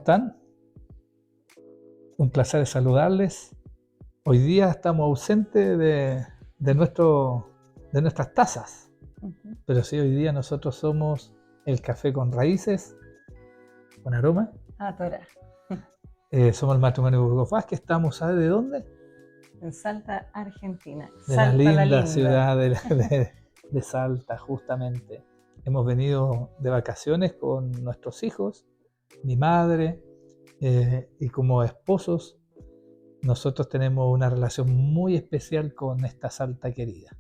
están? Un placer saludarles. Hoy día estamos ausentes de nuestras tazas, pero sí, hoy día nosotros somos el café con raíces, con aroma. Torá. Somos el matrimonio Burgos Vázquez. Estamos, ¿sabe de dónde? En Salta, Argentina. De Salta, la linda ciudad de Salta, justamente. Hemos venido de vacaciones con nuestros hijos, mi madre, y como esposos, nosotros tenemos una relación muy especial con esta Salta querida.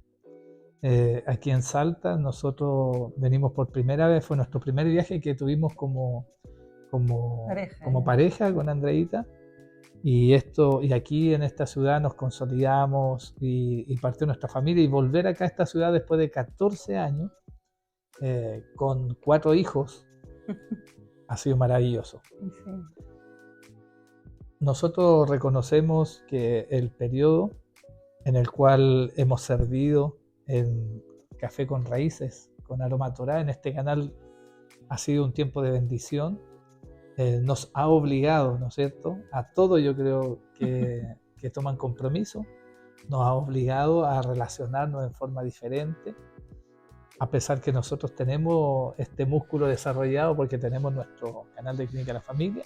Aquí en Salta nosotros venimos por primera vez, fue nuestro primer viaje que tuvimos como pareja con Andreita, y aquí en esta ciudad nos consolidamos y partió nuestra familia, y volver acá a esta ciudad después de 14 años con 4 hijos ha sido maravilloso. Sí. Nosotros reconocemos que el periodo en el cual hemos servido en Café con Raíces, con Aroma Torá, en este canal, ha sido un tiempo de bendición. Nos ha obligado, ¿no es cierto?, a todos, yo creo que toman compromiso, nos ha obligado a relacionarnos en forma diferente, a pesar que nosotros tenemos este músculo desarrollado porque tenemos nuestro canal de Clínica de la Familia,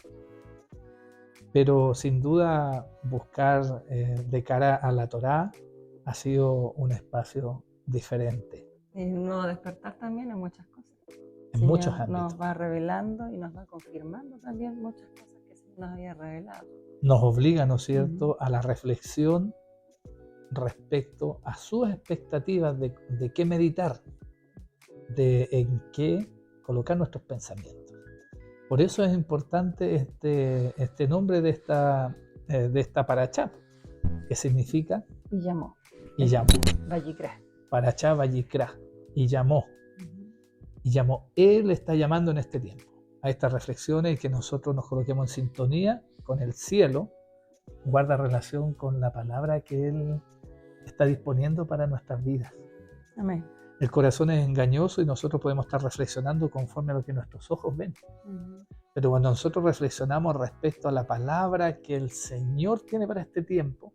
pero sin duda buscar de cara a la Torá ha sido un espacio diferente. Y un nuevo despertar también en muchas cosas. En muchos ámbitos. Nos va revelando y nos va confirmando también muchas cosas que se nos había revelado. Nos obliga, ¿no es cierto?, a la reflexión respecto a sus expectativas de qué meditar, en qué colocar nuestros pensamientos. Por eso es importante este nombre de esta parachá, que significa y llamó. Vayikra. Parachá Vayikra, y llamó. Y llamó. Él está llamando en este tiempo a estas reflexiones, y que nosotros nos coloquemos en sintonía con el cielo, guarda relación con la palabra que Él está disponiendo para nuestras vidas. Amén. El corazón es engañoso y nosotros podemos estar reflexionando conforme a lo que nuestros ojos ven. Pero cuando nosotros reflexionamos respecto a la palabra que el Señor tiene para este tiempo,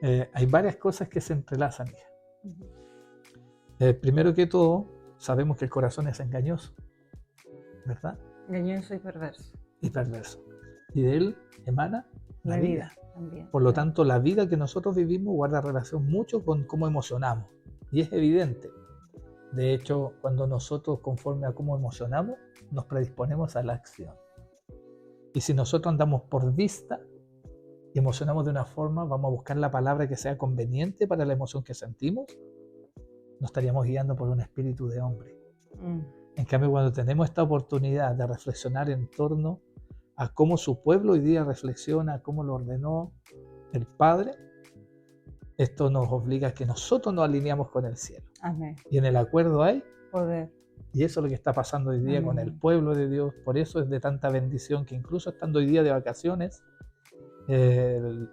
hay varias cosas que se entrelazan. Primero que todo, sabemos que el corazón es engañoso, ¿verdad? Engañoso y perverso. Y de él emana la vida. También. Por lo tanto, la vida que nosotros vivimos guarda relación mucho con cómo emocionamos. Y es evidente. De hecho, cuando nosotros, conforme a cómo emocionamos, nos predisponemos a la acción. Y si nosotros andamos por vista y emocionamos de una forma, vamos a buscar la palabra que sea conveniente para la emoción que sentimos, nos estaríamos guiando por un espíritu de hombre. En cambio, cuando tenemos esta oportunidad de reflexionar en torno a cómo su pueblo hoy día reflexiona, cómo lo ordenó el Padre, esto nos obliga a que nosotros nos alineamos con el cielo. Amén. Y en el acuerdo hay poder. Y eso es lo que está pasando hoy día. Amén. Con el pueblo de Dios. Por eso es de tanta bendición que incluso estando hoy día de vacaciones, el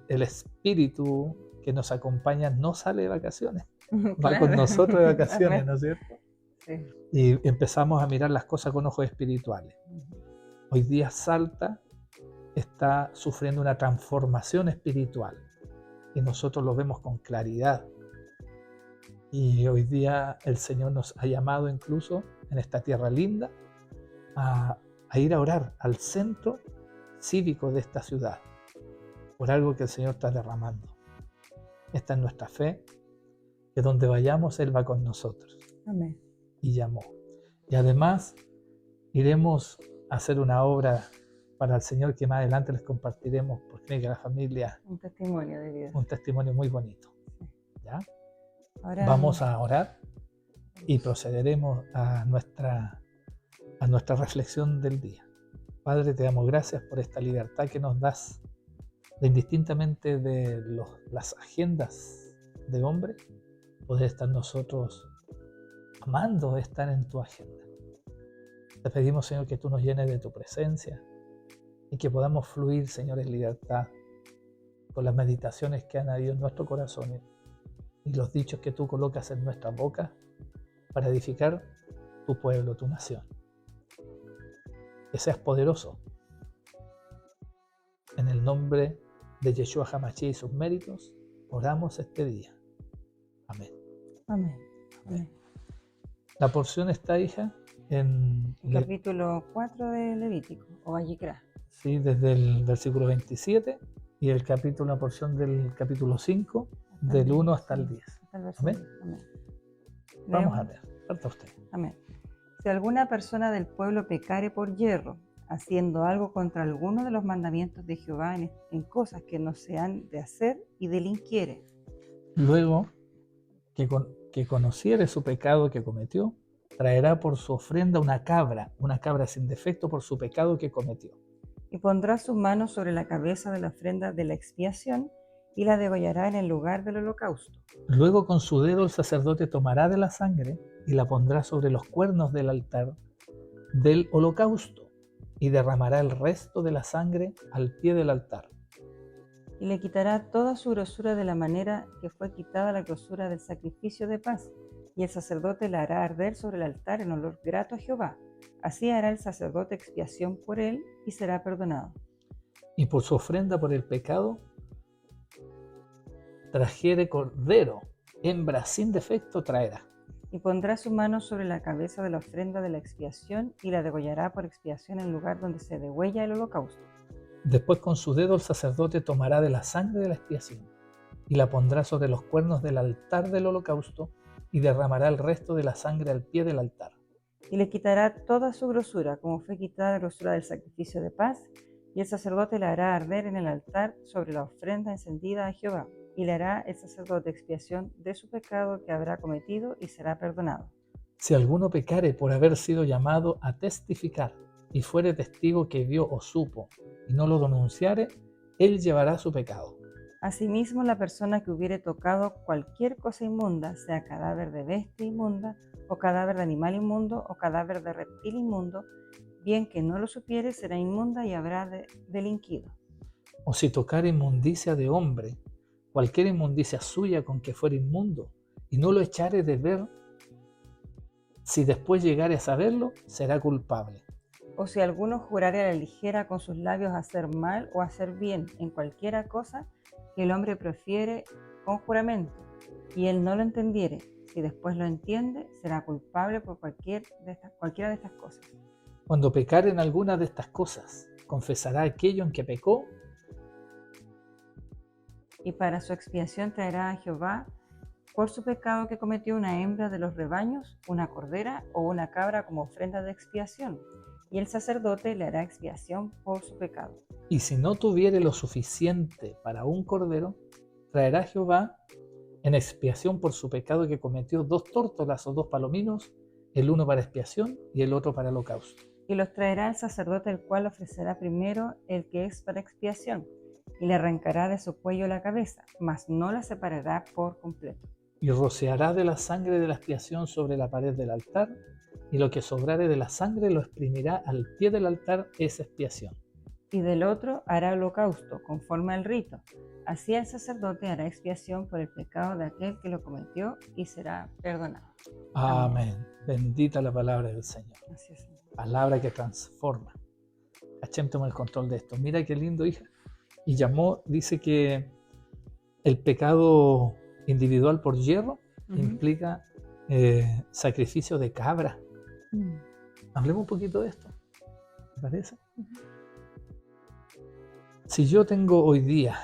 espíritu que nos acompaña no sale de vacaciones. Va con nosotros de vacaciones, ¿no es cierto? Sí. Y empezamos a mirar las cosas con ojos espirituales. Hoy día Salta está sufriendo una transformación espiritual y nosotros lo vemos con claridad. Y hoy día el Señor nos ha llamado incluso en esta tierra linda a ir a orar al centro cívico de esta ciudad por algo que el Señor está derramando. Esta es nuestra fe, que donde vayamos Él va con nosotros. Amén. Y llamó. Y además iremos a hacer una obra para el Señor que más adelante les compartiremos por Clínica de la Familia. Un testimonio de vida. Un testimonio muy bonito. ¿Ya? Ahora vamos a orar y procederemos a nuestra reflexión del día. Padre, te damos gracias por esta libertad que nos das de indistintamente de las agendas de hombre, poder estar nosotros amando estar en tu agenda. Te pedimos, Señor, que tú nos llenes de tu presencia y que podamos fluir, Señor, en libertad con las meditaciones que han habido en nuestro corazón y los dichos que tú colocas en nuestra boca para edificar tu pueblo, tu nación. Que seas poderoso nombre de Yeshua HaMashiach y sus méritos, oramos este día. Amén. Amén. Amén. La porción está, hija, en El capítulo 4 de Levítico, o Vayikra. sí, desde el versículo 27 y el capítulo, la porción del capítulo 5, del 1 hasta el 10. Hasta el verso Amén. 10. Amén. Vamos Leemos. a ver. Falta usted. Amén. Si alguna persona del pueblo pecare por yerro, haciendo algo contra alguno de los mandamientos de Jehová en cosas que no se han de hacer y delinquiere. Luego que conociere su pecado que cometió, traerá por su ofrenda una cabra sin defecto por su pecado que cometió. Y pondrá su mano sobre la cabeza de la ofrenda de la expiación y la degollará en el lugar del holocausto. Luego con su dedo el sacerdote tomará de la sangre y la pondrá sobre los cuernos del altar del holocausto y derramará el resto de la sangre al pie del altar. Y le quitará toda su grosura de la manera que fue quitada la grosura del sacrificio de paz, y el sacerdote la hará arder sobre el altar en olor grato a Jehová. Así hará el sacerdote expiación por él y será perdonado. Y por su ofrenda por el pecado, trajere cordero, hembra sin defecto traerá. Y pondrá su mano sobre la cabeza de la ofrenda de la expiación y la degollará por expiación en el lugar donde se degüella el holocausto. Después con su dedo el sacerdote tomará de la sangre de la expiación y la pondrá sobre los cuernos del altar del holocausto y derramará el resto de la sangre al pie del altar. Y le quitará toda su grosura, como fue quitada la grosura del sacrificio de paz, y el sacerdote la hará arder en el altar sobre la ofrenda encendida a Jehová, y le hará el sacerdote expiación de su pecado que habrá cometido y será perdonado. Si alguno pecare por haber sido llamado a testificar y fuere testigo que vio o supo y no lo denunciare, él llevará su pecado. Asimismo, la persona que hubiere tocado cualquier cosa inmunda, sea cadáver de bestia inmunda, o cadáver de animal inmundo, o cadáver de reptil inmundo, bien que no lo supiere, será inmunda y habrá delinquido. O si tocare inmundicia de hombre, cualquier inmundicia suya con que fuere inmundo, y no lo echare de ver, si después llegare a saberlo, será culpable. O si alguno jurare a la ligera con sus labios hacer mal o hacer bien en cualquiera cosa que el hombre prefiere con juramento, y él no lo entendiere, si después lo entiende, será culpable por cualquiera de estas cosas. Cuando pecare en alguna de estas cosas, confesará aquello en que pecó, y para su expiación traerá a Jehová por su pecado que cometió una hembra de los rebaños, una cordera o una cabra como ofrenda de expiación, y el sacerdote le hará expiación por su pecado. y si no tuviere lo suficiente para un cordero, traerá Jehová en expiación por su pecado que cometió 2 tórtolas o 2 palominos, el uno para expiación y el otro para holocausto. Y los traerá el sacerdote, el cual ofrecerá primero el que es para expiación, y le arrancará de su cuello la cabeza, mas no la separará por completo. Y rociará de la sangre de la expiación sobre la pared del altar, y lo que sobrare de la sangre lo exprimirá al pie del altar, esa expiación. Y del otro hará holocausto, conforme al rito. Así el sacerdote hará expiación por el pecado de aquel que lo cometió y será perdonado. Amén. Bendita la palabra del Señor. Así es. Palabra que transforma. Hashem toma el control de esto. Mira qué lindo, hija. Y llamó, dice que el pecado individual por hierro implica sacrificio de cabra. Hablemos un poquito de esto. ¿Te parece? Si yo tengo hoy día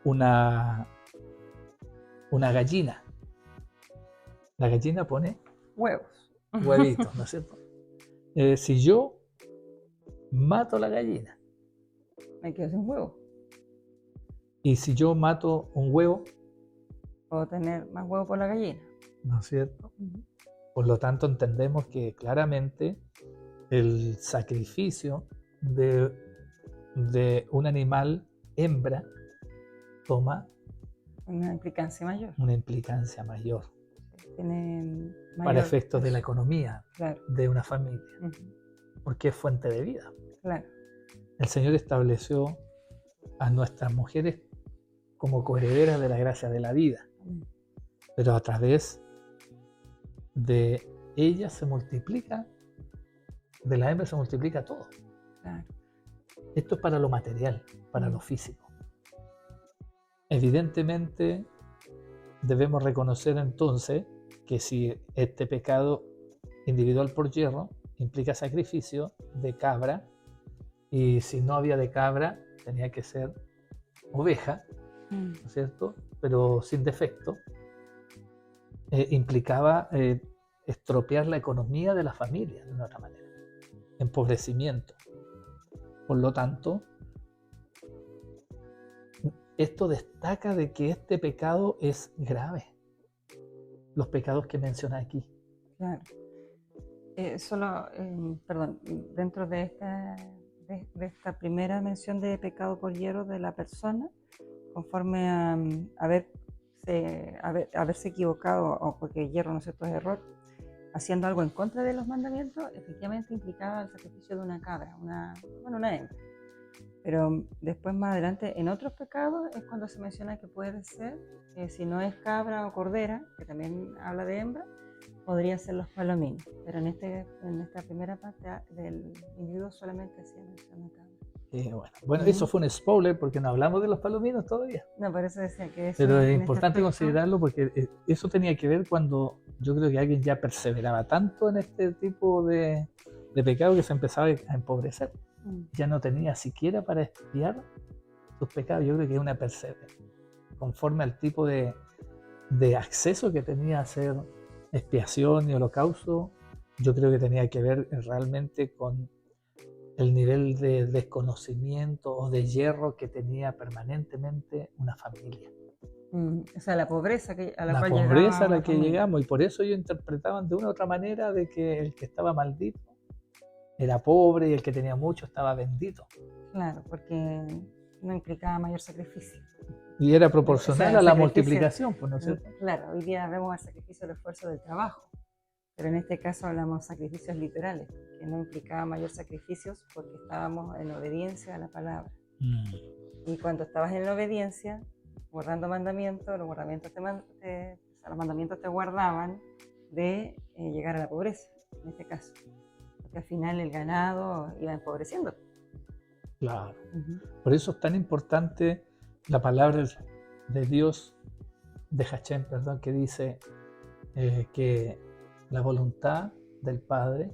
una gallina, la gallina pone Huevos. huevitos, ¿no es cierto? Si yo mato la gallina Me quedo sin huevo. y si yo mato un huevo, Puedo tener más huevo por la gallina. ¿no es cierto? Por lo tanto, entendemos que claramente el sacrificio de un animal hembra toma Una implicancia mayor. una implicancia mayor Tiene mayor para efectos de la peso. economía Claro. de una familia, porque es fuente de vida. Claro. El Señor estableció a nuestras mujeres como coherederas de la gracia de la vida, pero a través de ellas se multiplica, de la hembra se multiplica todo. Claro. Esto es para lo material, para lo físico. Evidentemente, debemos reconocer entonces que si este pecado individual por yerro implica sacrificio de cabra, y si no había de cabra, tenía que ser oveja, ¿no es cierto? Pero sin defecto, implicaba estropear la economía de la familia de una otra manera, empobrecimiento. Por lo tanto, esto destaca de que este pecado es grave. Los pecados que menciona aquí. Claro. Perdón, dentro de esta primera mención de pecado por hierro de la persona, conforme a haberse equivocado, o porque hierro, ¿no es cierto?, es error, haciendo algo en contra de los mandamientos, efectivamente implicaba el sacrificio de una cabra, una hembra. Pero después, más adelante, en otros pecados es cuando se menciona que puede ser, si no es cabra o cordera, que también habla de hembra, podría ser los palominos. Pero en esta primera parte del individuo solamente se menciona cabra. Bueno, eso fue un spoiler porque no hablamos de los palominos todavía. No, por eso decía que eso. Pero es importante considerarlo porque eso tenía que ver cuando yo creo que alguien ya perseveraba tanto en este tipo de pecado que se empezaba a empobrecer. Ya no tenía siquiera para expiar sus pecados. Yo creo que es una perseverancia conforme al tipo de acceso que tenía a hacer expiación y holocausto. Yo creo que tenía que ver realmente con el nivel de desconocimiento o de hierro que tenía permanentemente una familia. O sea, la pobreza a la cual pobreza a la que llegamos, y por eso ellos interpretaban de una u otra manera de que el que estaba maldito era pobre y el que tenía mucho estaba bendito. Claro, porque no implicaba mayor sacrificio. Y era proporcional a la multiplicación, pues, ¿no es cierto? Claro, hoy día vemos el sacrificio del esfuerzo del trabajo, pero en este caso hablamos de sacrificios literales, que no implicaba mayor sacrificios porque estábamos en obediencia a la palabra. Y cuando estabas en la obediencia, guardando mandamientos, los mandamientos te guardaban de llegar a la pobreza, en este caso. Porque al final el ganado iba empobreciendo. Claro. Por eso es tan importante la palabra de Dios, de Hachem, que dice que la voluntad del Padre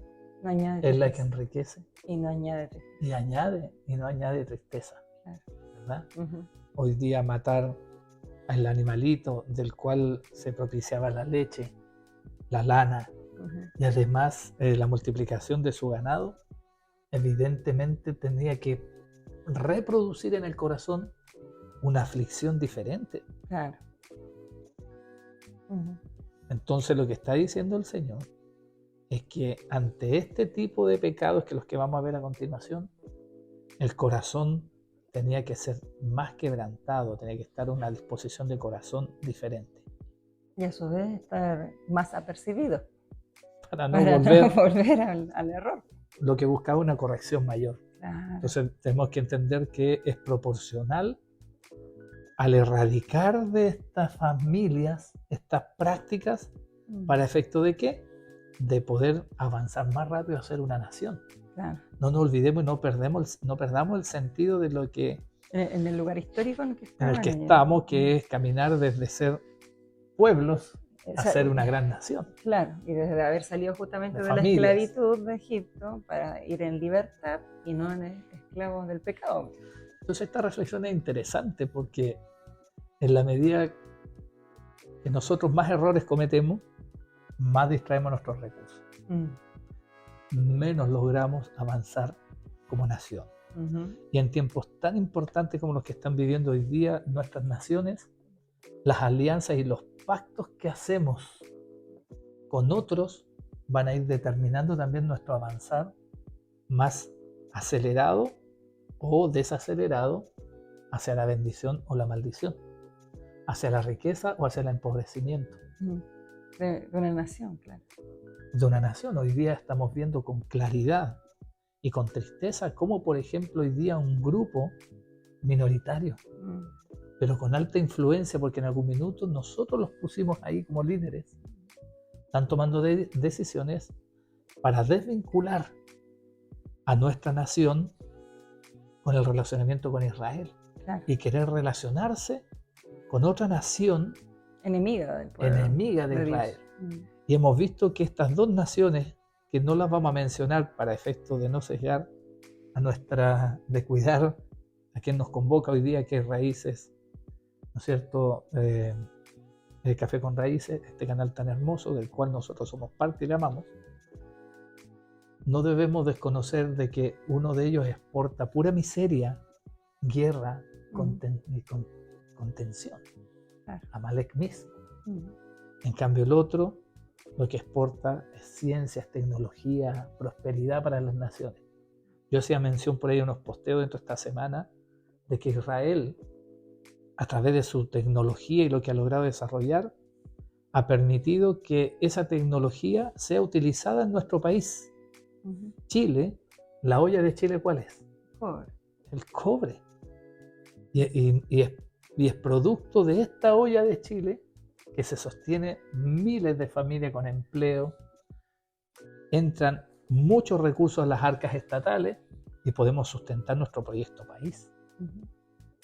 es la que enriquece. Y no añade tristeza. Y no añade tristeza. Claro. ¿Verdad? Hoy día matar al animalito del cual se propiciaba la leche, la lana, y además la multiplicación de su ganado, evidentemente tenía que reproducir en el corazón una aflicción diferente. Claro. Entonces lo que está diciendo el Señor es que ante este tipo de pecados, que los que vamos a ver a continuación, el corazón tenía que ser más quebrantado, tenía que estar en una disposición de corazón diferente. Y a su vez estar más apercibido. Para no volver al error. Lo que buscaba una corrección mayor. Claro. Entonces tenemos que entender que es proporcional al erradicar de estas familias estas prácticas. ¿Para efecto de qué? De poder avanzar más rápido a ser una nación. Claro. No nos olvidemos y no perdamos el sentido de lo que en el lugar histórico en el que estamos, que es caminar desde ser pueblos a ser una gran nación. Claro, y desde haber salido justamente de la esclavitud de Egipto para ir en libertad y no en esclavos del pecado. Entonces esta reflexión es interesante porque en la medida que nosotros más errores cometemos, más distraemos nuestros recursos. Menos logramos avanzar como nación. Y en tiempos tan importantes como los que están viviendo hoy día nuestras naciones, las alianzas y los pactos que hacemos con otros van a ir determinando también nuestro avanzar más acelerado o desacelerado hacia la bendición o la maldición, hacia la riqueza o hacia el empobrecimiento. De una nación, claro. De una nación. Hoy día estamos viendo con claridad y con tristeza cómo, por ejemplo, hoy día un grupo minoritario, pero con alta influencia, porque en algún minuto nosotros los pusimos ahí como líderes, están tomando decisiones para desvincular a nuestra nación con el relacionamiento con Israel Claro. y querer relacionarse con otra nación Enemiga del pueblo enemiga de de Dios. Israel. Y hemos visto que estas dos naciones, que no las vamos a mencionar para efectos de no sesgar de cuidar a quien nos convoca hoy día, que es Raíces, ¿no es cierto? El Café con Raíces, este canal tan hermoso del cual nosotros somos parte y le amamos. No debemos desconocer de que uno de ellos exporta pura miseria, guerra y contención. Claro. Amalek mismo. En cambio el otro lo que exporta es ciencias, tecnología, prosperidad para las naciones. Yo hacía mención por ahí unos posteos dentro de esta semana de que Israel, a través de su tecnología y lo que ha logrado desarrollar, ha permitido que esa tecnología sea utilizada en nuestro país. Chile, la olla de Chile, ¿cuál es? Cobre. El cobre. Y es producto de esta olla de Chile que se sostiene miles de familias con empleo, entran muchos recursos a las arcas estatales y podemos sustentar nuestro proyecto país.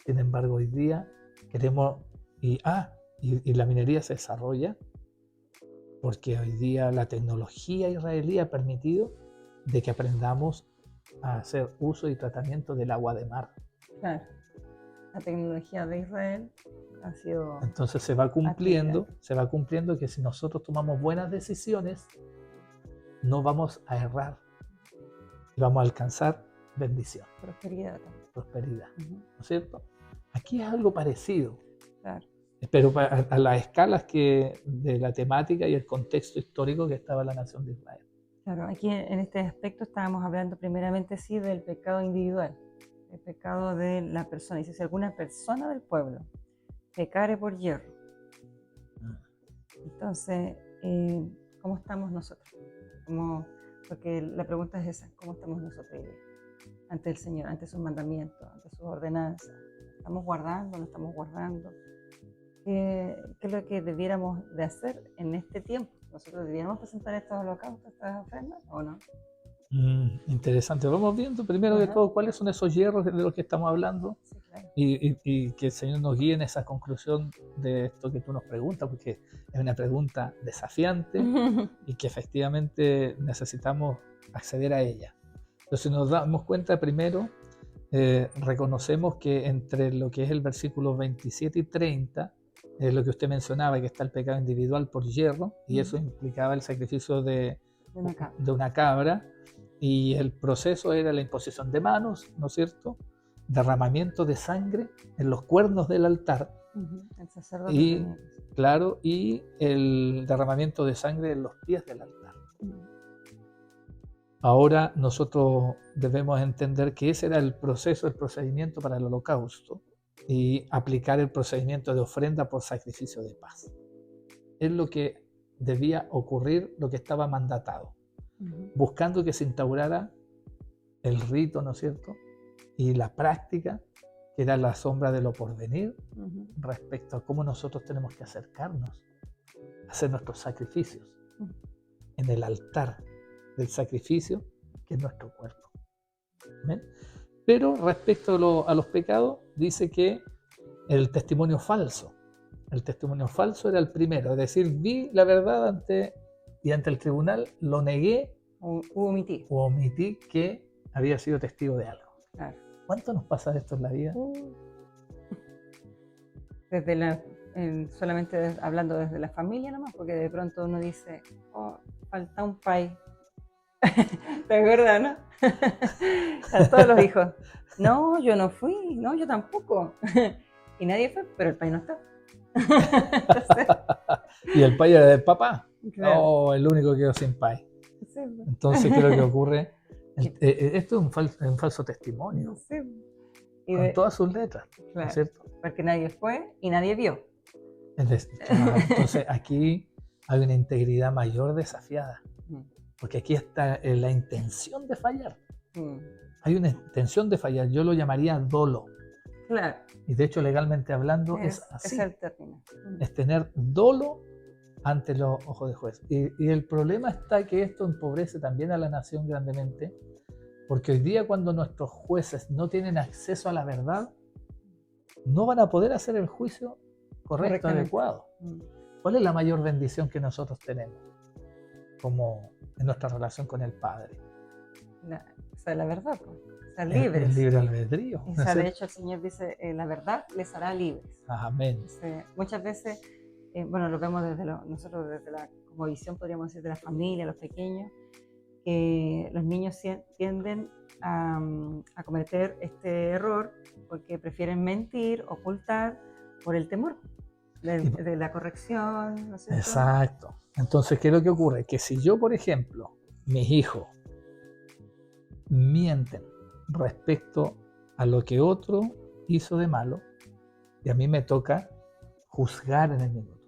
Sin embargo, hoy día queremos, y la minería se desarrolla porque hoy día la tecnología israelí ha permitido de que aprendamos a hacer uso y tratamiento del agua de mar. Claro. La tecnología de Israel ha sido... Entonces se va cumpliendo que si nosotros tomamos buenas decisiones, no vamos a errar y vamos a alcanzar bendición. Prosperidad también. Prosperidad, ¿no es cierto? Aquí es algo parecido, Claro. pero a las escalas de la temática y el contexto histórico que estaba la nación de Israel. Claro, aquí en este aspecto estábamos hablando primeramente sí del pecado individual, el pecado de la persona. Dice, si alguna persona del pueblo pecare por hierro. Entonces, ¿cómo estamos nosotros? Porque la pregunta es esa, ¿cómo estamos nosotros hoy día? Ante el Señor, ante sus mandamientos, ante sus ordenanzas. ¿Estamos guardando? ¿No estamos guardando? ¿Qué es lo que debiéramos de hacer en este tiempo? ¿Nosotros debiéramos presentar estos holocaustos, estas ofrendas o no? Interesante. Vamos viendo primero de todo cuáles son esos hierros de los que estamos hablando. Sí, claro. Y que el Señor nos guíe en esa conclusión de esto que tú nos preguntas, porque es una pregunta desafiante y que efectivamente necesitamos acceder a ella. Entonces, si nos damos cuenta primero, reconocemos que entre lo que es el versículo 27 y 30, es lo que usted mencionaba, que está el pecado individual por hierro, y eso implicaba el sacrificio de una cabra, y el proceso era la imposición de manos, ¿no es cierto?, derramamiento de sangre en los cuernos del altar, el sacerdote y el derramamiento de sangre en los pies del altar. Ahora nosotros debemos entender que ese era el proceso, el procedimiento para el holocausto, y aplicar el procedimiento de ofrenda por sacrificio de paz. Es lo que debía ocurrir, lo que estaba mandatado, buscando que se instaurara el rito, ¿no es cierto?, y la práctica, que era la sombra de lo porvenir, respecto a cómo nosotros tenemos que acercarnos a hacer nuestros sacrificios en el altar del sacrificio, que es nuestro cuerpo. ¿Ven? Pero respecto a los pecados, dice que el testimonio falso era el primero, es decir, vi la verdad ante el tribunal, lo negué o omití que había sido testigo de algo. Claro. ¿Cuánto nos pasa esto en la vida? Solamente hablando desde la familia nomás, porque de pronto uno dice, falta un pay. ¿Te acuerdas, no? A todos los hijos. No, yo no fui, no, yo tampoco. Y nadie fue, pero el pay no está. Entonces, y el pay era del papá. Claro. Oh, el único que quedó sin pay. Sí. Entonces, ¿qué es lo que ocurre? Esto es un falso testimonio. Sí. Con todas sus letras, claro, ¿no es cierto? Porque nadie fue y nadie vio. Entonces, aquí hay una integridad mayor desafiada. Porque aquí está la intención de fallar. Hay una intención de fallar. Yo lo llamaría dolo. Claro. Y de hecho, legalmente hablando, es así. Es el término. Es tener dolo ante los ojos de juez. Y el problema está que esto empobrece también a la nación grandemente, Porque hoy día cuando nuestros jueces no tienen acceso a la verdad, no van a poder hacer el juicio correcto, adecuado. ¿Cuál es la mayor bendición que nosotros tenemos como en nuestra relación con el Padre? La verdad, pues. O sea, libres. El libre albedrío. O sea, de hecho, el Señor dice, la verdad les hará libres. Amén. Entonces, muchas veces, bueno, lo vemos nosotros desde como visión, podríamos decir, de la familia, los pequeños, que los niños tienden a cometer este error porque prefieren mentir, ocultar, por el temor de la corrección, ¿no es cierto? Exacto. Entonces, ¿qué es lo que ocurre? Que si yo, por ejemplo, mis hijos mienten respecto a lo que otro hizo de malo, y a mí me toca juzgar en el minuto,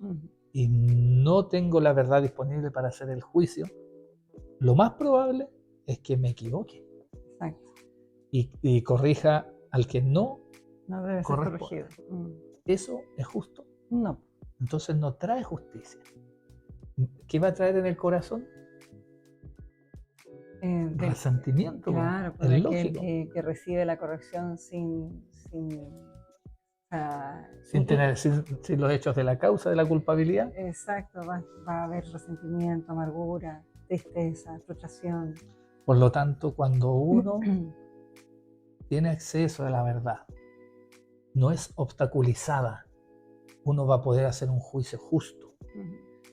y no tengo la verdad disponible para hacer el juicio, lo más probable es que me equivoque. Exacto. Y corrija al que no debe ser corregido. ¿Eso es justo? No. Entonces no trae justicia. ¿Qué va a traer en el corazón? Resentimiento. Claro, pues es lógico. Que recibe la corrección sin los hechos de la causa de la culpabilidad. Exacto, va a haber resentimiento, amargura, tristeza, frustración. Por lo tanto, cuando uno tiene acceso a la verdad, no es obstaculizada, uno va a poder hacer un juicio justo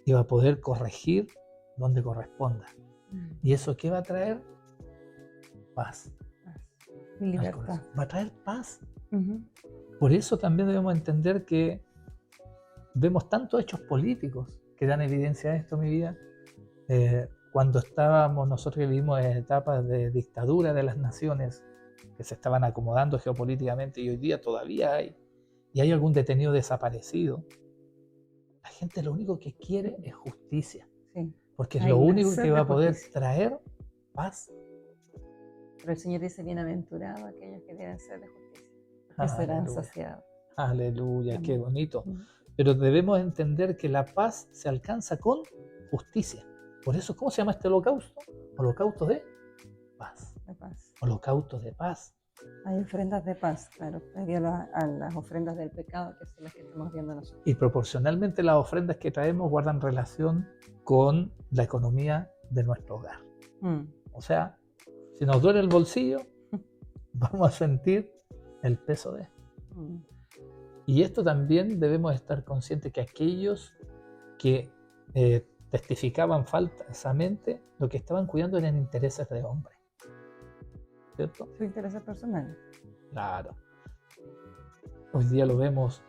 y va a poder corregir donde corresponda. ¿Y eso qué va a traer? Paz. Libertad. Va a traer paz. Por eso también debemos entender que vemos tantos hechos políticos que dan evidencia a esto, mi vida. Cuando nosotros que vivimos en etapas de dictadura de las naciones que se estaban acomodando geopolíticamente, y hoy día todavía hay, y hay algún detenido desaparecido, la gente lo único que quiere es justicia. Sí. Porque es lo único que va a poder traer paz. Pero el Señor dice, bienaventurados aquellos que tienen sed de justicia, que serán saciados. Aleluya, qué bonito. Pero debemos entender que la paz se alcanza con justicia. Por eso, ¿cómo se llama este holocausto? Holocausto de paz. De paz. Holocausto de paz. Hay ofrendas de paz, claro, previo a las ofrendas del pecado, que son las que estamos viendo nosotros. Y proporcionalmente las ofrendas que traemos guardan relación con la economía de nuestro hogar. O sea, si nos duele el bolsillo, vamos a sentir el peso de esto. Y esto también debemos estar conscientes que aquellos que testificaban falsamente, lo que estaban cuidando eran intereses de hombre. ¿Cierto? Sus intereses personales. Claro. Hoy día lo vemos,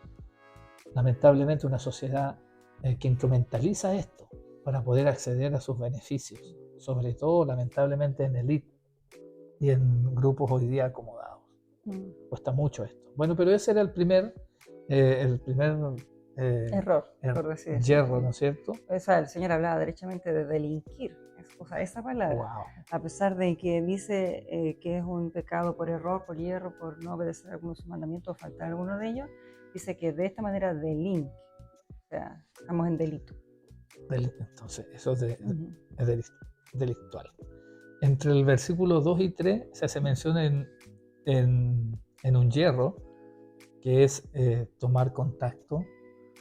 lamentablemente, una sociedad que instrumentaliza esto para poder acceder a sus beneficios, sobre todo, lamentablemente, en élite y en grupos hoy día acomodados. Cuesta mucho esto. Bueno, pero ese era el primer error, por decir así. Yerro, ¿no es cierto? O sea, el Señor hablaba derechamente de delinquir. O sea, esa palabra, wow. A pesar de que dice que es un pecado por error, por hierro, por no obedecer algunos de sus mandamientos o faltar alguno de ellos, dice que de esta manera delinque. O sea, estamos en delito. Entonces, eso es delictual. Entre el versículo 2 y 3 se hace mención en un yerro, que es tomar contacto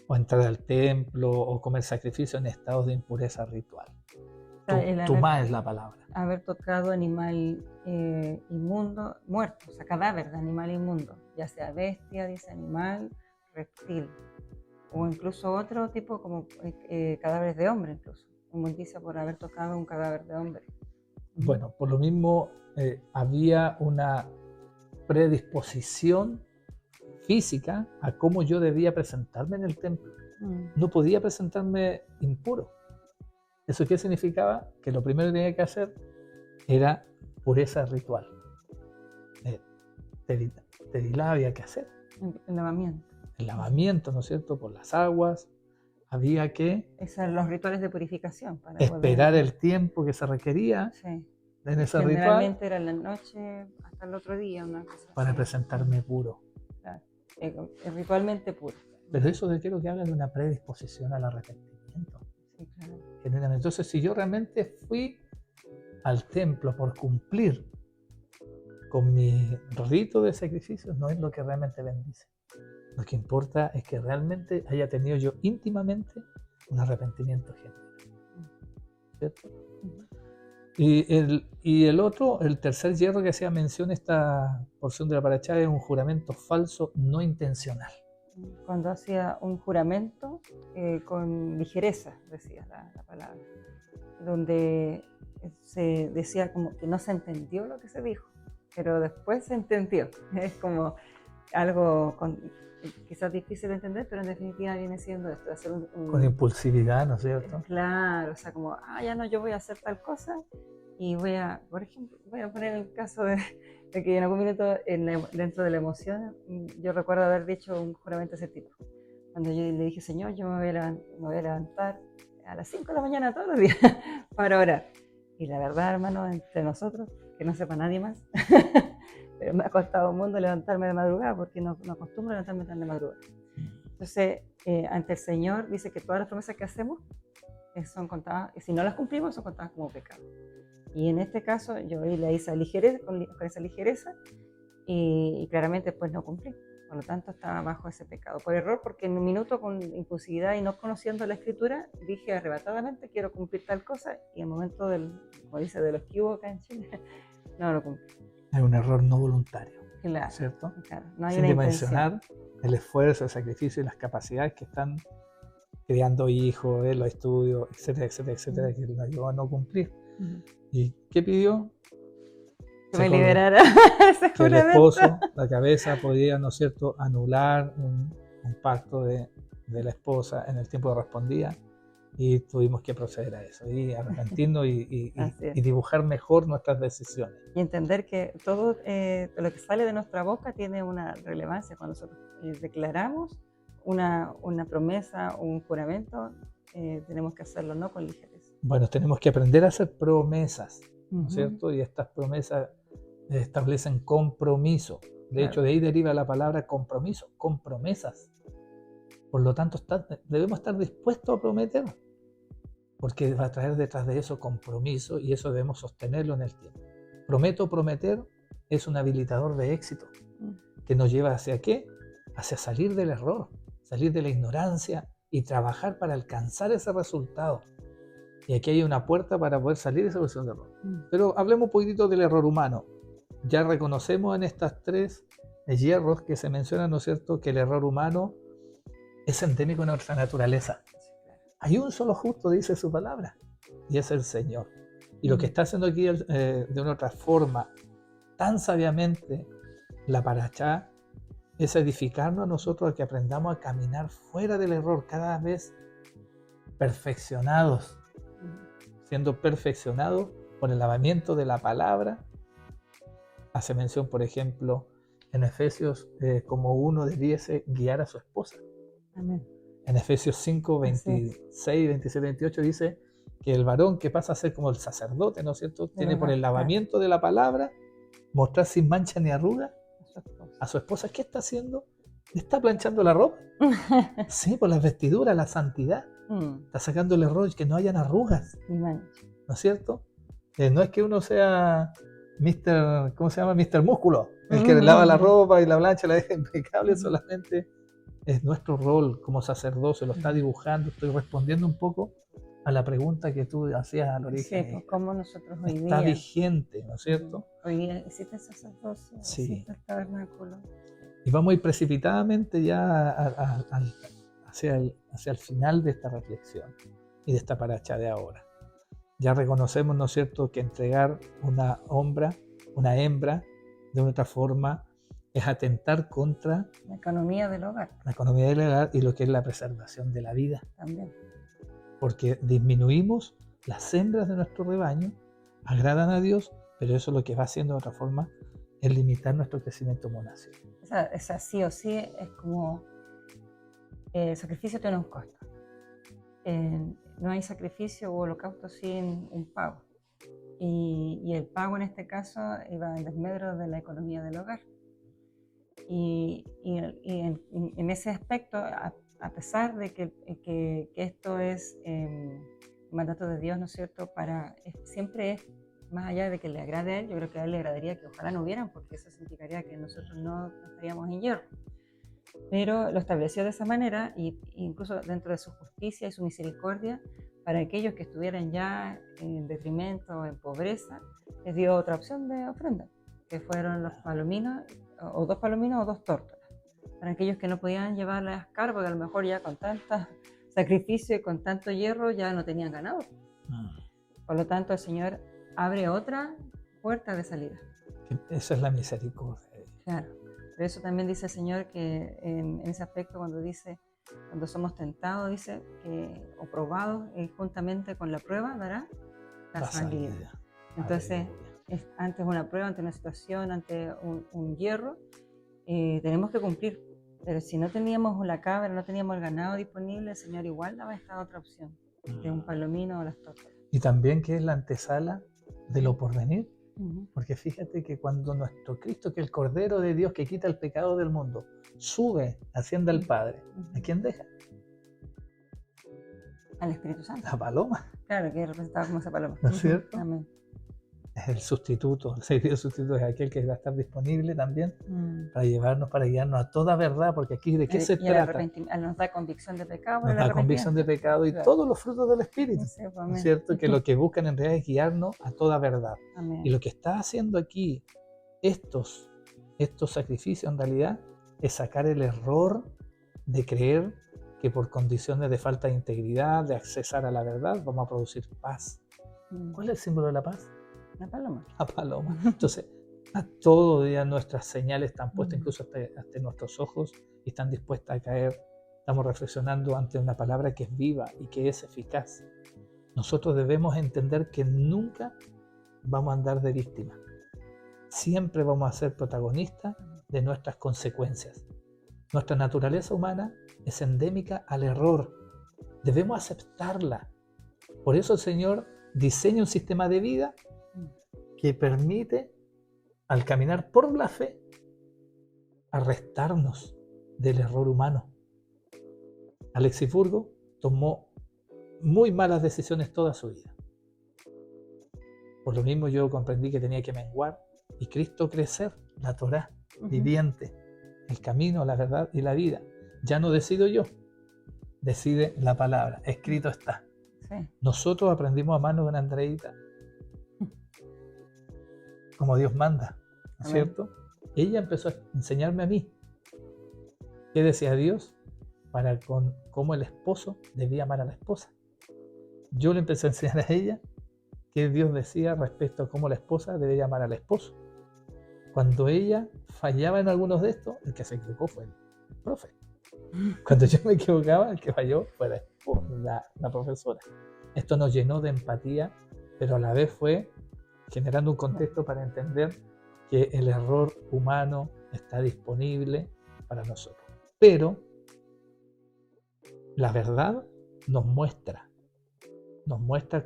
o entrar al templo o comer sacrificio en estados de impureza ritual. Tumá es la palabra. Haber tocado animal inmundo, muerto, o sea, cadáver de animal inmundo, ya sea bestia, dice animal, reptil, o incluso otro tipo como cadáveres de hombre, incluso, inmundicia por haber tocado un cadáver de hombre. Bueno, por lo mismo había una predisposición física a cómo yo debía presentarme en el templo. No podía presentarme impuro. ¿Eso qué significaba? Que lo primero que tenía que hacer era pureza ritual. Terilá había que hacer. El lavamiento. El lavamiento, ¿no es cierto? Por las aguas. Había que... Esos son los rituales de purificación. Para esperar el tiempo que se requería en ese ritual. Generalmente era en la noche hasta el otro día. Una cosa para así. Presentarme puro. Claro. Ritualmente puro. Pero eso creo que habla de una predisposición al arrepentimiento. Sí, claro. Entonces, si yo realmente fui al templo por cumplir con mi rito de sacrificio no es lo que realmente bendice. Lo que importa es que realmente haya tenido yo íntimamente un arrepentimiento genuino, ¿cierto? Y el otro, el tercer hierro que hacía mención esta porción de la paracha es un juramento falso no intencional. Cuando hacía un juramento con ligereza, decía la palabra, donde se decía como que no se entendió lo que se dijo, pero después se entendió. Es como algo quizás difícil de entender, pero en definitiva viene siendo esto, hacer Con impulsividad, ¿no es cierto? Claro, o sea, como, ya no, yo voy a hacer tal cosa y por ejemplo, voy a poner el caso de que en algún minuto dentro de la emoción, yo recuerdo haber dicho un juramento de ese tipo. Cuando yo le dije, Señor, yo me voy a levantar a las 5 de la mañana todos los días para orar. Y la verdad, hermano, entre nosotros, que no sepa nadie más, pero me ha costado un mundo levantarme de madrugada porque no acostumbro a levantarme tan de madrugada. Entonces, ante el Señor dice que todas las promesas que hacemos son contadas, y si no las cumplimos, son contadas como pecado. Y en este caso, yo le hice con esa ligereza y claramente después no cumplí. Por lo tanto, estaba bajo ese pecado. Por error, porque en un minuto con impulsividad y no conociendo la Escritura, dije arrebatadamente, quiero cumplir tal cosa, y en el momento como dice, de los que hubo acá en Chile, no lo cumplí. Es un error no voluntario, claro, ¿cierto? Claro, no hay sin una dimensionar el esfuerzo, el sacrificio y las capacidades que están criando hijos, los estudios, etcétera, etcétera, etcétera, que lo ayudó a no cumplir. ¿Y qué pidió? Que me liberara. Que el esposo, la cabeza, podía, ¿no es cierto?, anular un pacto de la esposa en el tiempo que respondía, y tuvimos que proceder a eso, y arrepentirnos y dibujar mejor nuestras decisiones. Y entender que todo lo que sale de nuestra boca tiene una relevancia. Cuando nosotros declaramos una promesa o un juramento, tenemos que hacerlo no con ligereza. Bueno, tenemos que aprender a hacer promesas, ¿no es cierto? Y estas promesas establecen compromiso. De hecho, de ahí deriva la palabra compromiso, con promesas. Por lo tanto, debemos estar dispuestos a prometer, porque va a traer detrás de eso compromiso, y eso debemos sostenerlo en el tiempo. Prometer es un habilitador de éxito que nos lleva ¿hacia qué? Hacia salir del error, salir de la ignorancia y trabajar para alcanzar ese resultado. Y aquí hay una puerta para poder salir de esa posición de error. Pero hablemos un poquitito del error humano. Ya reconocemos en estas tres hierros que se mencionan, ¿no es cierto?, que el error humano es endémico en nuestra naturaleza. Hay un solo justo, dice su palabra, y es el Señor. Y lo que está haciendo aquí de una otra forma, tan sabiamente, la paracha, es edificarnos a nosotros a que aprendamos a caminar fuera del error, cada vez perfeccionados, siendo perfeccionados por el lavamiento de la palabra. Hace mención, por ejemplo, en Efesios, como uno debiese guiar a su esposa. Amén. En Efesios 5, 26, 27, 28 dice que el varón que pasa a ser como el sacerdote, ¿no es cierto?, tiene por el lavamiento de la palabra mostrar sin mancha ni arruga a su esposa. ¿Qué está haciendo? ¿Le está planchando la ropa? Sí, por las vestiduras, la santidad. Está sacando el error, que no hayan arrugas, ¿no es cierto? No es que uno sea ¿cómo se llama? Mr. Músculo, el que le lava la ropa y la plancha la deja impecable. Solamente es nuestro rol como sacerdocio, lo está dibujando. Estoy respondiendo un poco a la pregunta que tú hacías al origen. Sí, pues cómo nosotros hoy está día, vigente, ¿no es cierto? Hoy día existe el sacerdocio, existe el tabernáculo. Y vamos a ir precipitadamente ya hacia el final de esta reflexión y de esta paracha de ahora. Ya reconocemos, ¿no es cierto?, que entregar una hembra de otra forma es atentar contra la economía del hogar. La economía del hogar y lo que es la preservación de la vida. También. Porque disminuimos las hembras de nuestro rebaño, agradan a Dios, pero eso lo que va haciendo de otra forma es limitar nuestro crecimiento como nación. O sea, sí o sí es como el sacrificio tiene un costo. No hay sacrificio o holocausto sin un pago. Y el pago en este caso iba en desmedro de la economía del hogar. Y en ese aspecto, a pesar de que esto es un mandato de Dios, ¿no es cierto?, siempre es más allá de que le agrade a él, yo creo que a él le agradaría que ojalá no hubieran, porque eso significaría que nosotros no estaríamos en hierro. Pero lo estableció de esa manera, y incluso dentro de su justicia y su misericordia, para aquellos que estuvieran ya en detrimento o en pobreza, les dio otra opción de ofrenda, que fueron los palominos, o 2 palominos o 2 tórtolas. Para aquellos que no podían llevarlas a cabo, porque a lo mejor ya con tanto sacrificio y con tanto hierro ya no tenían ganado. Por lo tanto, el Señor abre otra puerta de salida. Esa es la misericordia. Claro. Por eso también dice el Señor que en ese aspecto, cuando somos tentados, dice que, o probados, juntamente con la prueba dará la salida. Entonces, ante una prueba, ante una situación, ante un hierro, tenemos que cumplir. Pero si no teníamos la cabra, no teníamos el ganado disponible, el Señor igual daba esta otra opción, de un palomino o las tortas. Y también que es la antesala de lo porvenir. Porque fíjate que cuando nuestro Cristo, que es el Cordero de Dios que quita el pecado del mundo, sube, asciende al Padre, ¿a quién deja? Al Espíritu Santo. La paloma. Claro, que representaba como esa paloma. ¿No es cierto? Amén. Es el sustituto, el servicio sustituto es aquel que va a estar disponible también para llevarnos, para guiarnos a toda verdad, porque aquí ¿de qué se trata? Nos da convicción de pecado. Nos da convicción de pecado y claro, todos los frutos del Espíritu, ¿no es cierto? Que lo que buscan en realidad es guiarnos a toda verdad. Amén. Y lo que está haciendo aquí estos sacrificios en realidad es sacar el error de creer que por condiciones de falta de integridad, de accesar a la verdad, vamos a producir paz. ¿Cuál es el símbolo de la paz? La paloma. La paloma. Entonces, a todo día nuestras señales están puestas incluso hasta nuestros ojos y están dispuestas a caer. Estamos reflexionando ante una palabra que es viva y que es eficaz. Nosotros debemos entender que nunca vamos a andar de víctima. Siempre vamos a ser protagonistas de nuestras consecuencias. Nuestra naturaleza humana es endémica al error. Debemos aceptarla. Por eso el Señor diseña un sistema de vida que permite, al caminar por la fe, arrestarnos del error humano. Alexis Burgo tomó muy malas decisiones toda su vida. Por lo mismo yo comprendí que tenía que menguar y Cristo crecer, la Torá, viviente, el camino, la verdad y la vida. Ya no decido yo, decide la palabra, escrito está. Sí. Nosotros aprendimos a manos de una Andreita, como Dios manda, ¿no es cierto? Ella empezó a enseñarme a mí qué decía Dios para cómo el esposo debía amar a la esposa. Yo le empecé a enseñar a ella qué Dios decía respecto a cómo la esposa debía amar al esposo. Cuando ella fallaba en algunos de estos, el que se equivocó fue el profe. Cuando yo me equivocaba, el que falló fue la profesora. Esto nos llenó de empatía, pero a la vez fue generando un contexto para entender que el error humano está disponible para nosotros. Pero la verdad nos muestra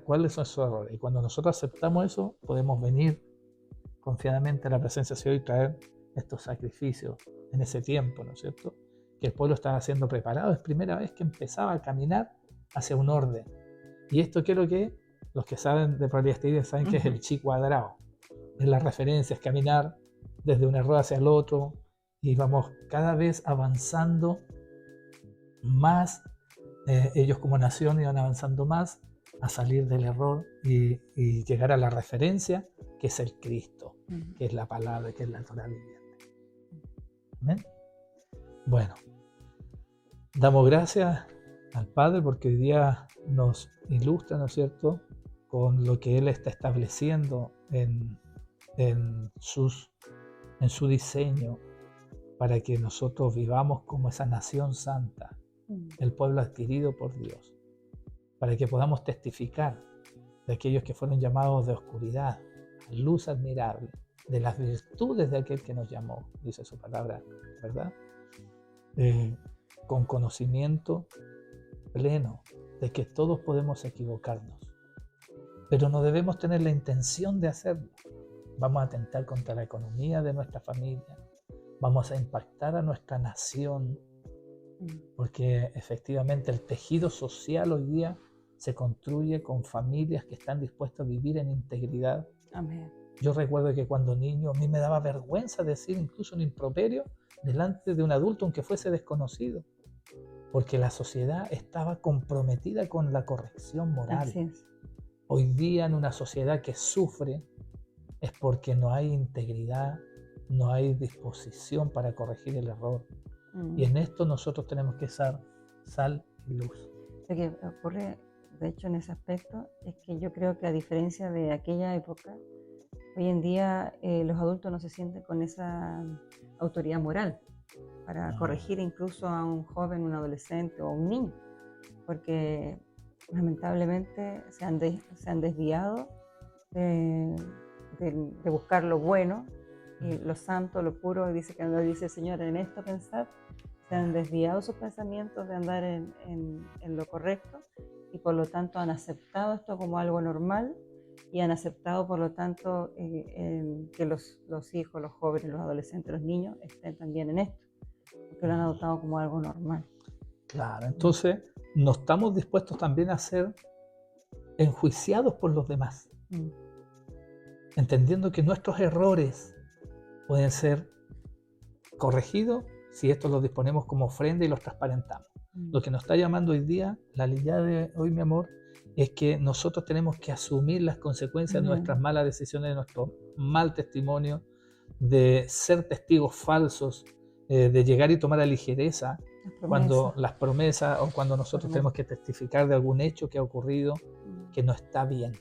cuáles son esos errores. Y cuando nosotros aceptamos eso, podemos venir confiadamente a la presencia de Dios y traer estos sacrificios en ese tiempo, ¿no es cierto? Que el pueblo estaba siendo preparado. Es primera vez que empezaba a caminar hacia un orden. ¿Y esto qué es lo que es? Los que saben de probabilidad estadística saben que es el chi cuadrado. Es la referencia, es caminar desde un error hacia el otro y vamos cada vez avanzando más. Ellos como nación iban avanzando más a salir del error y llegar a la referencia que es el Cristo, que es la palabra, que es la Torá viviente. ¿Amén? Bueno, damos gracias al Padre porque hoy día nos ilustra, ¿no es cierto?, con lo que Él está estableciendo en su diseño para que nosotros vivamos como esa nación santa, el pueblo adquirido por Dios, para que podamos testificar de aquellos que fueron llamados de oscuridad a luz admirable, de las virtudes de aquel que nos llamó, dice su palabra, ¿verdad? Con conocimiento pleno de que todos podemos equivocarnos, pero no debemos tener la intención de hacerlo. Vamos a atentar contra la economía de nuestra familia, vamos a impactar a nuestra nación, porque efectivamente el tejido social hoy día se construye con familias que están dispuestas a vivir en integridad, Amén. Yo recuerdo que cuando niño a mí me daba vergüenza decir incluso un improperio delante de un adulto, aunque fuese desconocido, porque la sociedad estaba comprometida con la corrección moral. Así es. Hoy día en una sociedad que sufre es porque no hay integridad, no hay disposición para corregir el error. Y en esto nosotros tenemos que ser sal y luz. Lo que ocurre, de hecho, en ese aspecto, es que yo creo que a diferencia de aquella época, hoy en día los adultos no se sienten con esa autoridad moral para corregir incluso a un joven, un adolescente o un niño, porque lamentablemente se han desviado de buscar lo bueno, y lo santo, lo puro, dice el Señor, en esto pensar. Se han desviado sus pensamientos de andar en lo correcto y por lo tanto han aceptado esto como algo normal y han aceptado por lo tanto que los hijos, los jóvenes, los adolescentes, los niños estén también en esto, porque lo han adoptado como algo normal. Claro, entonces no estamos dispuestos también a ser enjuiciados por los demás, entendiendo que nuestros errores pueden ser corregidos si estos los disponemos como ofrenda y los transparentamos. Lo que nos está llamando hoy día, la línea de hoy, mi amor, es que nosotros tenemos que asumir las consecuencias de nuestras malas decisiones, de nuestro mal testimonio, de ser testigos falsos, de llegar y tomar a ligereza cuando las promesas o cuando nosotros tenemos que testificar de algún hecho que ha ocurrido que no está bien.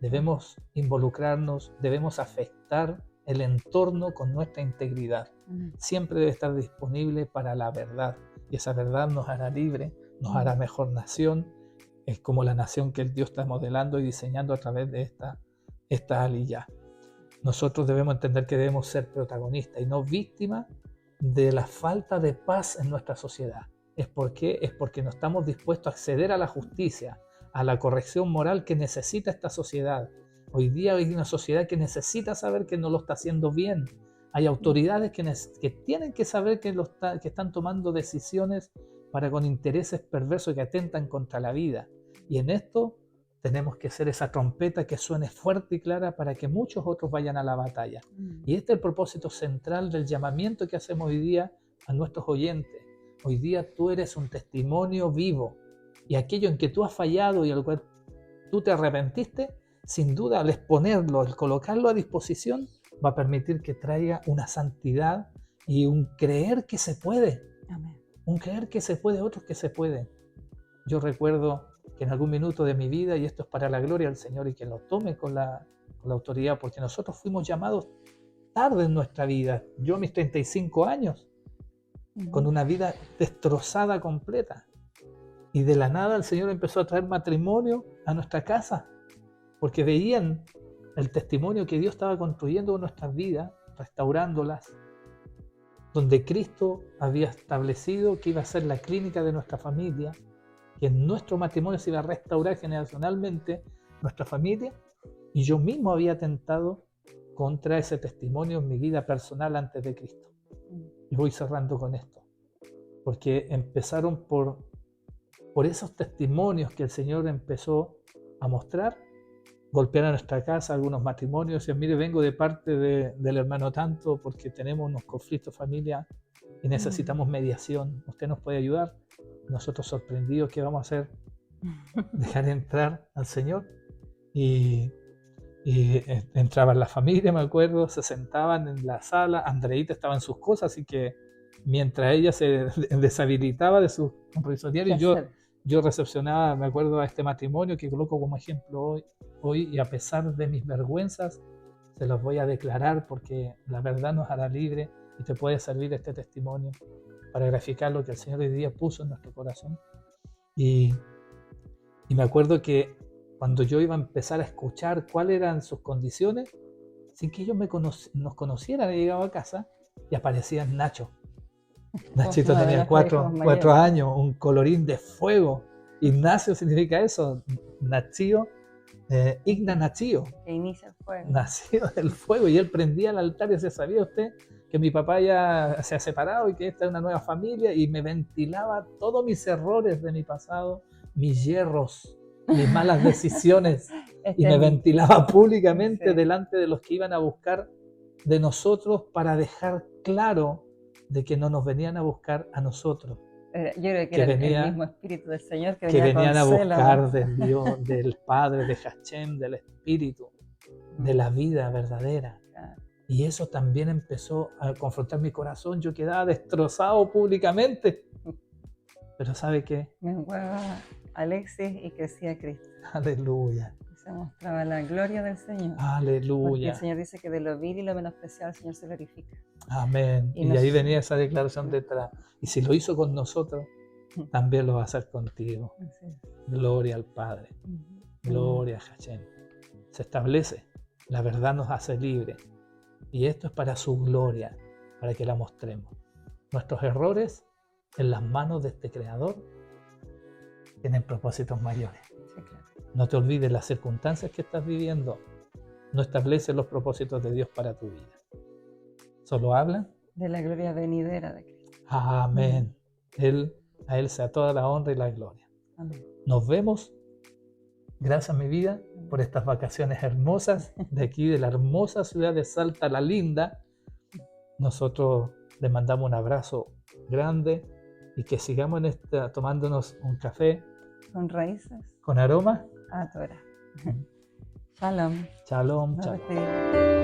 Debemos involucrarnos, debemos afectar el entorno con nuestra integridad. Siempre debe estar disponible para la verdad, y esa verdad nos hará libre, nos hará mejor nación. Es como la nación que el Dios está modelando y diseñando a través de esta aliyá. Nosotros debemos entender que debemos ser protagonistas y no víctimas de la falta de paz en nuestra sociedad. Es porque no estamos dispuestos a acceder a la justicia, a la corrección moral que necesita esta sociedad. Hoy día hay una sociedad que necesita saber que no lo está haciendo bien. Hay autoridades que tienen que saber que están tomando decisiones con intereses perversos que atentan contra la vida. Y en esto tenemos que ser esa trompeta que suene fuerte y clara para que muchos otros vayan a la batalla. Y este es el propósito central del llamamiento que hacemos hoy día a nuestros oyentes. Hoy día tú eres un testimonio vivo, y aquello en que tú has fallado y al cual tú te arrepentiste, sin duda al exponerlo, al colocarlo a disposición, va a permitir que traiga una santidad y un creer que se puede. Amén. Un creer que se puede, otros que se pueden. Yo recuerdo que en algún minuto de mi vida, y esto es para la gloria del Señor y que lo tome con la autoridad, porque nosotros fuimos llamados tarde en nuestra vida. Yo a mis 35 años, con una vida destrozada completa. Y de la nada el Señor empezó a traer matrimonio a nuestra casa, porque veían el testimonio que Dios estaba construyendo en nuestras vidas, restaurándolas, donde Cristo había establecido que iba a ser la clínica de nuestra familia, que en nuestro matrimonio se iba a restaurar generacionalmente nuestra familia, y yo mismo había atentado contra ese testimonio en mi vida personal antes de Cristo. Y voy cerrando con esto, porque empezaron por esos testimonios que el Señor empezó a mostrar, golpear a nuestra casa algunos matrimonios, y mire, vengo de parte del hermano tanto porque tenemos unos conflictos familia y necesitamos mediación, ¿usted nos puede ayudar? Nosotros sorprendidos, ¿qué vamos a hacer? Dejar entrar al Señor. Y entraban la familia, me acuerdo, se sentaban en la sala, Andreita estaba en sus cosas, así que mientras ella se deshabilitaba de su compromiso diario, yo recepcionaba, me acuerdo, a este matrimonio que coloco como ejemplo hoy, y a pesar de mis vergüenzas, se los voy a declarar porque la verdad nos hará libre y te puede servir este testimonio para graficar lo que el Señor hoy día puso en nuestro corazón. Y me acuerdo que cuando yo iba a empezar a escuchar cuáles eran sus condiciones, sin que ellos nos conocieran, he llegado a casa y aparecía Nacho. Nachito tenía 4 años, un colorín de fuego. Ignacio significa eso, Nachío, Igna Nachío. Que inicia el fuego. Nacido del fuego, y él prendía el altar y decía, ¿sabía usted que mi papá ya se ha separado y que esta es una nueva familia? Y me ventilaba todos mis errores de mi pasado, mis hierros, mis malas decisiones. y me ventilaba públicamente Sí. delante de los que iban a buscar de nosotros para dejar claro de que no nos venían a buscar a nosotros, Yo creo que que era venía- el mismo Espíritu del Señor que que venía venían a con celo. buscar del Dios, del Padre, de Hashem, del Espíritu, de la vida verdadera. Claro. Y eso también empezó a confrontar mi corazón. Yo quedaba destrozado públicamente. Pero ¿sabe qué? Menguaba Alexis y crecía Cristo. Aleluya, Se mostraba la gloria del Señor. Porque aleluya, el Señor dice que de lo vil y lo menospreciado el Señor se glorifica. amén. Y Y ahí nos- venía esa declaración detrás. Y si lo hizo con nosotros, también lo va a hacer contigo. Así es. Gloria al Padre, Ujú. gloria a Hashem. Se establece, la verdad nos hace libres. Y esto es para su gloria, para que la mostremos. Nuestros errores en las manos de este Creador tienen propósitos mayores. Sí, claro. No te olvides las circunstancias que estás viviendo. No establecen los propósitos de Dios para tu vida. Solo hablan. De la gloria venidera de Cristo. Amén. A Él sea toda la honra y la gloria. Amén. Nos vemos. Gracias, mi vida, por estas vacaciones hermosas de aquí, de la hermosa ciudad de Salta la Linda. Nosotros les mandamos un abrazo grande y que sigamos tomándonos un café Con raíces con aroma. a Torah. Shalom. Shalom, Nos shalom. despedimos.